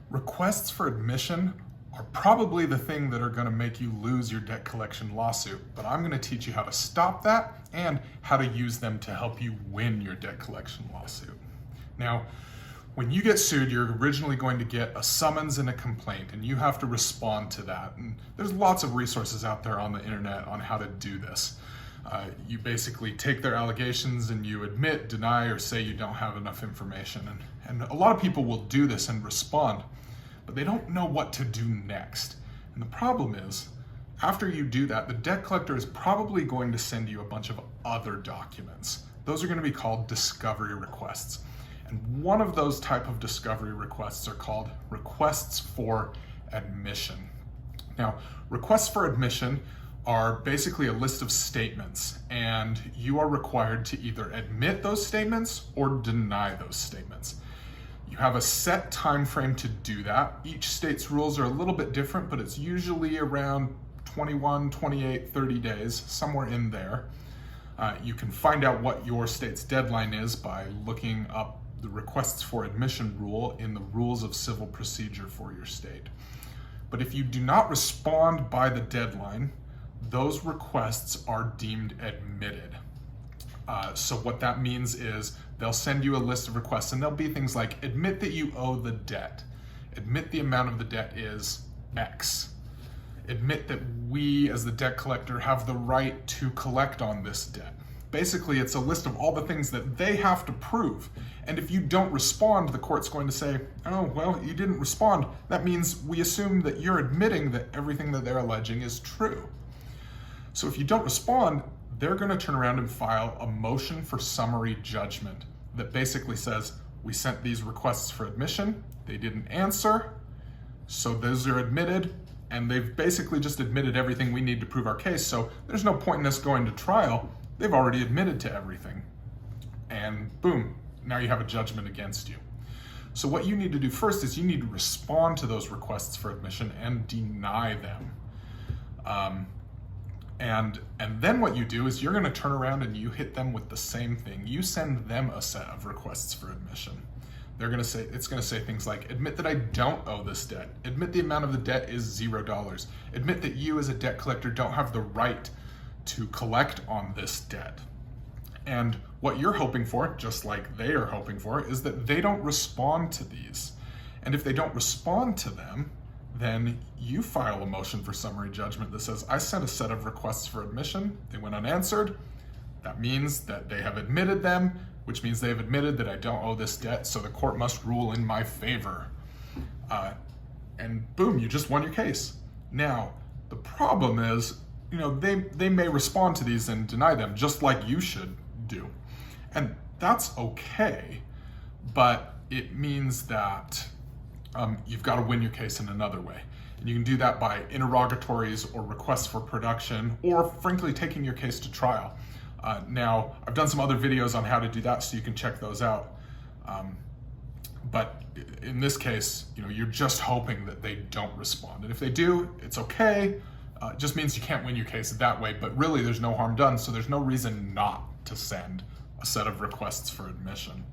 Requests for admission are probably the thing that are going to make you lose your debt collection lawsuit, but I'm going to teach you how to stop that and how to use them to help you win your debt collection lawsuit. Now, when you get sued, you're originally going to get a summons and a complaint, and you have to respond to that. And there's lots of resources out there on the internet on how to do this. You basically take their allegations and you admit, deny, or say you don't have enough information. And a lot of people will do this and respond, but they don't know what to do next. And the problem is, after you do that, the debt collector is probably going to send you a bunch of other documents. Those are going to be called discovery requests. And one of those type of discovery requests are called requests for admission. Now, requests for admission are basically a list of statements, and you are required to either admit those statements or deny those statements. You have a set time frame to do that. Each state's rules are a little bit different, but it's usually around 21, 28, 30 days, somewhere in there. You can find out what your state's deadline is by looking up the requests for admission rule in the rules of civil procedure for your state. But if you do not respond by the deadline, those requests are deemed admitted. So what that means is they'll send you a list of requests, and there'll be things like admit that you owe the debt, admit the amount of the debt is X, admit that we as the debt collector have the right to collect on this debt. Basically, it's a list of all the things that they have to prove. And if you don't respond, the court's going to say, oh, well, you didn't respond. That means we assume that you're admitting that everything that they're alleging is true. So if you don't respond, they're going to turn around and file a motion for summary judgment that basically says, we sent these requests for admission, they didn't answer, so those are admitted, and they've basically just admitted everything we need to prove our case, so there's no point in us going to trial. They've already admitted to everything. And boom, now you have a judgment against you. So what you need to do first is you need to respond to those requests for admission and deny them. And then what you do is you're going to turn around and you hit them with the same thing. You send them a set of requests for admission. They're going to say, it's going to say things like, admit that I don't owe this debt. Admit the amount of the debt is $0. Admit that you as a debt collector don't have the right to collect on this debt. And what you're hoping for, just like they are hoping for, is that they don't respond to these. And if they don't respond to them, then you file a motion for summary judgment that says, I sent a set of requests for admission, they went unanswered. That means that they have admitted them, which means they have admitted that I don't owe this debt, so the court must rule in my favor. And boom, you just won your case. Now, the problem is, they may respond to these and deny them, just like you should do. And that's okay, but it means that you've got to win your case in another way. And you can do that by interrogatories or requests for production, or frankly, taking your case to trial. Now, I've done some other videos on how to do that, so you can check those out. But in this case, you're just hoping that they don't respond. And if they do, it's okay. It just means you can't win your case that way, but really there's no harm done, so there's no reason not to send a set of requests for admission.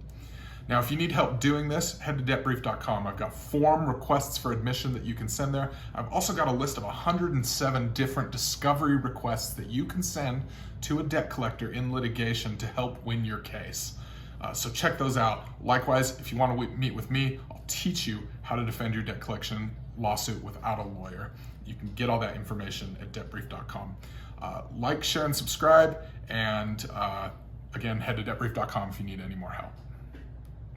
Now, if you need help doing this, head to debtbrief.com. I've got form requests for admission that you can send there. I've also got a list of 107 different discovery requests that you can send to a debt collector in litigation to help win your case. So check those out. Likewise, if you want to meet with me, I'll teach you how to defend your debt collection lawsuit without a lawyer. You can get all that information at debtbrief.com. Like, share, and subscribe. And again, head to debtbrief.com if you need any more help.